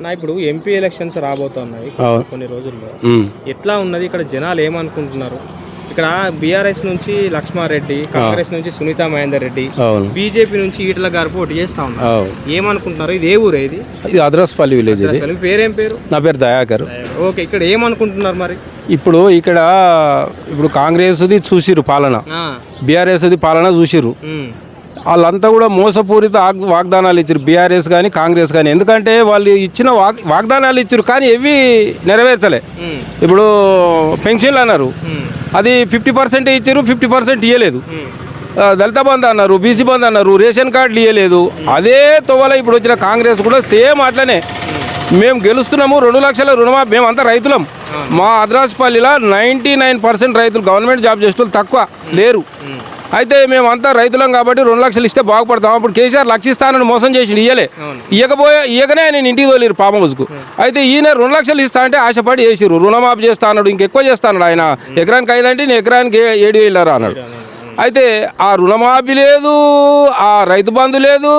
నా ఇప్పుడు MP elections రాబోతున్నాయి కొన్ని రోజుల్లో. ఎట్లా ఉన్నది ఇక్కడ, జనాలు ఏమనుకుంటున్నారు? ఇక్కడ బీఆర్ఎస్ నుంచి లక్ష్మారెడ్డి, కాంగ్రెస్ నుంచి సునీతా మహేందర్ రెడ్డి, బీజేపీ నుంచి ఈటల గారు పోటీ చేస్తా ఉన్నారు. ఏమనుకుంటున్నారు? ఇది ఏ ఊరు? ఇది అద్రాస్పల్లి విలేజ్. పేరేం పేరు? నా పేరు దయాకర్. ఓకే, ఇక్కడ ఏమనుకుంటున్నారు మరి? ఇప్పుడు కాంగ్రెస్ది చూసిరు పాలన, బీఆర్ఎస్ది పాలన చూసిరు. వాళ్ళంతా కూడా మోసపూరిత వాగ్దానాలు ఇచ్చారు, బీఆర్ఎస్ కానీ కాంగ్రెస్ కానీ. ఎందుకంటే వాళ్ళు ఇచ్చిన వాగ్దానాలు ఇచ్చారు కానీ ఏవి నెరవేర్చలే. ఇప్పుడు పెన్షన్లు అన్నారు, అది 50% ఇచ్చారు, 50% ఇవ్వలేదు. దళిత బంధు అన్నారు, బీసీ బంధు అన్నారు, రేషన్ కార్డులు ఇవ్వలేదు. అదే తోవల ఇప్పుడు వచ్చిన కాంగ్రెస్ కూడా సేమ్ అట్లనే. మేము గెలుస్తున్నాము, 2 లక్షల రుణమాఫీ. మేమంతా రైతులం. మా అద్రాస్పల్లిలో 99% రైతులు, గవర్నమెంట్ జాబ్ చేసే వాళ్ళు తక్కువ లేరు. అయితే మేమంతా రైతులం కాబట్టి 2 లక్షలు ఇస్తే బాగుపడతాం. అప్పుడు కేసీఆర్ 1 లక్ష ఇస్తానని మోసం చేసి ఇయ్యకనే ఆయన ఇంటికి తోలేరు పాపం హౌస్కు. అయితే ఈయన 2 లక్షలు ఇస్తా అంటే ఆశపడి వేసిరు. రుణమాఫీ చేస్తా అన్నాడు, ఇంకెక్కువ చేస్తాడు. ఆయన ఎకరానికి 5 అంటే నేను ఎకరానికి 7,000 అన్నాడు. అయితే ఆ రుణమాఫీ లేదు, ఆ రైతు బంధు లేదు,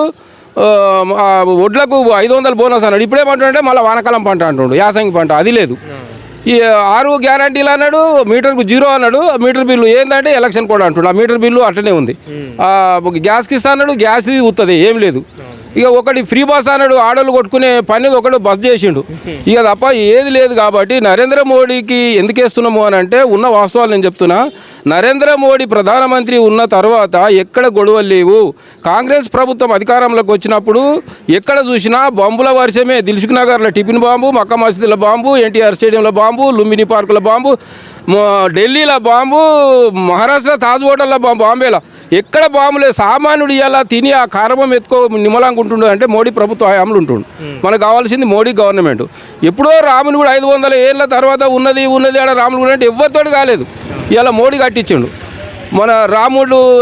వడ్లకు 500 బోనస్ అన్నాడు. ఇప్పుడేమంటుంటే మళ్ళీ వానకాలం పంట అంటుండు, యాసంగి పంట, అది లేదు. ఈ 6 గ్యారంటీలు అన్నాడు, మీటర్కు 0 అన్నాడు. మీటర్ బిల్లు ఏంటంటే ఎలక్షన్ కూడా అంటుండు, ఆ మీటర్ బిల్లు అట్లనే ఉంది. గ్యాస్కి ఇస్తా అన్నాడు, గ్యాస్ వస్తుంది, ఏం లేదు. ఇక ఒకటి ఫ్రీ బస్ అన్నాడు, ఆడోళ్ళు కొట్టుకునే పని ఒకటి బస్ చేసిండు. ఇక తప్ప ఏది లేదు. కాబట్టి నరేంద్ర మోడీకి ఎందుకు వేస్తున్నాము అని అంటే, ఉన్న వాస్తవాలు నేను చెప్తున్నా. నరేంద్ర మోడీ ప్రధానమంత్రి ఉన్న తర్వాత ఎక్కడ గొడవలు లేవు. కాంగ్రెస్ ప్రభుత్వం అధికారంలోకి వచ్చినప్పుడు ఎక్కడ చూసినా బాంబుల వర్షమే. దిల్సుఖ్ నగర్లో టిఫిన్ బాంబు, మక్కా మసీదుల బాంబు, ఎన్టీఆర్ స్టేడియంలో బాంబు, లుంబిని పార్కుల బాంబు, ఢిల్లీలో బాంబు, మహారాష్ట్ర తాజ్ హోటల్లో బాంబేలో ఎక్కడ బాంబులే. సామాన్యుడు ఇలా తిని ఆ కారమం ఎత్తుకో నిమ్మలంగా ఉంటుండు అంటే మోడీ ప్రభుత్వ హయాంలో ఉంటుండు. మనకు కావాల్సింది మోడీ గవర్నమెంట్. ఎప్పుడో రాముని కూడా 500 ఏళ్ళ తర్వాత ఉన్నది ఆడ రాముని కూడా అంటే ఎవరితోటి కాలేదు. ఇలా మోడీ కట్టించిండు. మన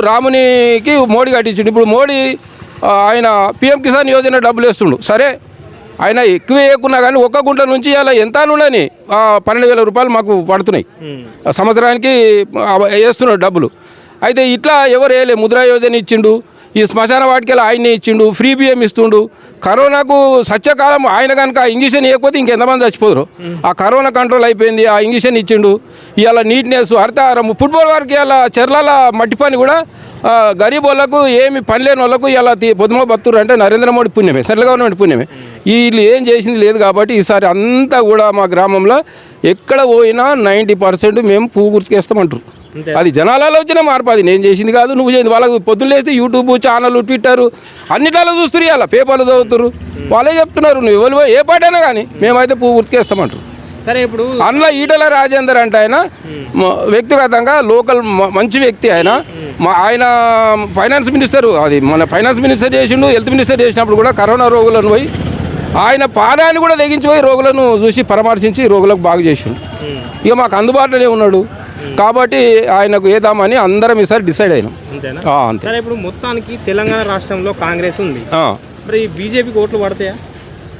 రామునికి మోడీ కట్టించిండు. ఇప్పుడు మోడీ ఆయన పిఎం కిసాన్ యోజన డబ్బులు వేస్తుండు. సరే, ఆయన ఎక్కువ వేయకున్నా కానీ 1 గుంట నుంచి ఇలా ఎంత ఉండని 12,000 రూపాయలు మాకు పడుతున్నాయి సంవత్సరానికి వేస్తున్నాడు డబ్బులు. అయితే ఇట్లా ఎవరు వేయలే. ముద్రా యోజన ఇచ్చిండు, ఈ శ్మశాన వాటికలు ఆయనే ఇచ్చిండు, ఫ్రీ బియ్యం ఇస్తుండు. కరోనాకు సత్యకాలం ఆయన కనుక ఇంజక్షన్ ఇవ్వకపోతే ఇంకెంతమంది చచ్చిపోదురు. ఆ కరోనా కంట్రోల్ అయిపోయింది, ఆ ఇంజక్షన్ ఇచ్చిండు. ఇవాళ నీట్నెస్, హరితహారం, ఫుట్బాల్ వారికి ఇలా చెర్ల మట్టి పని కూడా గరీబ్ వాళ్ళకు, ఏమి పని లేని వాళ్ళకు ఇలా పొద్దుమ బతురు అంటే నరేంద్ర మోడీ పుణ్యమే, సెంట్రల్ గవర్నమెంట్ పుణ్యమే. వీళ్ళు ఏం చేసింది లేదు. కాబట్టి ఈసారి అంతా కూడా మా గ్రామంలో ఎక్కడ పోయినా 90% మేము పువ్వు గుర్తుకేస్తామంటారు. అది జనాలలో వచ్చిన మార్పు, అది నేను చేసింది కాదు, నువ్వు చేసింది. వాళ్ళకు పొద్దున్న లేస్తే యూట్యూబ్ ఛానల్, ట్విట్టర్ అన్నిటిలో చూస్తారు, ఇలా పేపర్లు చదువుతారు, వాళ్ళే చెప్తున్నారు. నువ్వు ఎవరు ఏ పాట అయినా కానీ మేమైతే పువ్వు గుర్తుకేస్తామంటారు. సరే, ఇప్పుడు అందులో ఈటల రాజేందర్ అంటే ఆయన వ్యక్తిగతంగా లోకల్ మంచి వ్యక్తి. ఆయన ఫైనాన్స్ మినిస్టర్, అది మన ఫైనాన్స్ మినిస్టర్ చేసిండు. హెల్త్ మినిస్టర్ చేసినప్పుడు కూడా కరోనా రోగులను పోయి ఆయన పాదాన్ని కూడా తెగించిపోయి రోగులను చూసి పరామర్శించి రోగులకు బాగు చేసిండు. ఇక మాకు అందుబాటులోనే ఉన్నాడు. కాబట్టి ఆయనకు ఏదామని అందరం ఈసారి డిసైడ్ అయినాం. సరే, ఇప్పుడు మొత్తానికి తెలంగాణ రాష్ట్రంలో కాంగ్రెస్ ఉంది, మరి బీజేపీకి ఓట్లు పడతాయా?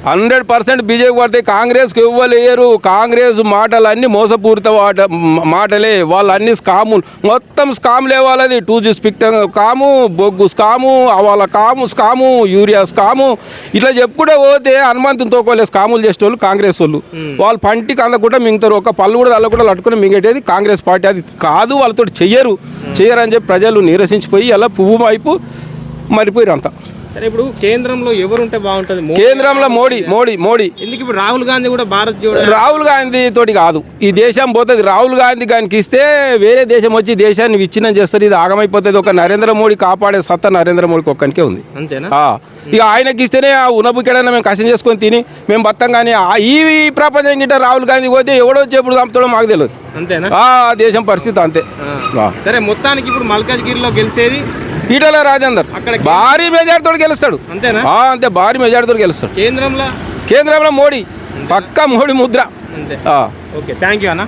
100% బీజేపీ పడతాయి. కాంగ్రెస్కి ఇవ్వలేరు. కాంగ్రెస్ మాటలన్నీ మోసపూరిత మాటలే. వాళ్ళు అన్ని స్కాములు, మొత్తం స్కాములే. వాళ్ళది 2G స్పిక్టర్ స్కాము, బొగ్గు స్కాము, వాళ్ళ స్కాము, యూరియా స్కాము, ఇట్లా చెప్పుకుంటే పోతే హనుమంతుని తోకోలే స్కాములు చేసే వాళ్ళు కాంగ్రెస్ వాళ్ళు. వాళ్ళు పంటికి అందకుండా మింగుతారు, ఒక పళ్ళు కూడా అల్లకుండా లట్టుకుని మింగేటది కాంగ్రెస్ పార్టీ. అది కాదు, వాళ్ళతో చెయ్యరని చెప్పి ప్రజలు నీరసించిపోయి అలా పువ్వు వైపు మరిపోయారు అంతా. సరే, ఇప్పుడు కేంద్రంలో ఎవరుంటే బాగుంటుంది? కేంద్రంలో మోడీ. ఎందుకు ఇప్పుడు రాహుల్ గాంధీ కూడా భారత్ జోడో? రాహుల్ గాంధీ తోటి కాదు ఈ దేశం పోతుంది. రాహుల్ గాంధీ గానికి ఇస్తే వేరే దేశం వచ్చి దేశాన్ని విచ్ఛిన్నం చేస్తారు. ఇది ఆగమైపోతుంది. ఒక నరేంద్ర మోడీ కాపాడే సత్తా నరేంద్ర మోడీకి ఒక్కనికే ఉంది, అంతేనా? ఇక ఆయనకి ఇస్తేనే ఆ ఉనబుకెడైనా మేము కష్టం చేసుకొని తిని మేము బతాం. కానీ ఈ ప్రపంచం గిట్ట రాహుల్ గాంధీ పోతే ఎవడొచ్చి ఎప్పుడు చంపుతాడో మాకు తెలియదు, అంతేనా? దేశం పరిస్థితి అంతే. సరే, మొత్తానికి ఇప్పుడు మల్కాజ్గిరిలో గెలిచేది ఈటల రాజేందర్ భారీ మెజార్టీతో గెలుస్తాడు, అంతేనా? అంతే, భారీ మెజార్టీతో గెలుస్తాడు. కేంద్రంలో మోడీ, పక్కా Modi Mudra. Okay, thank you అన్న.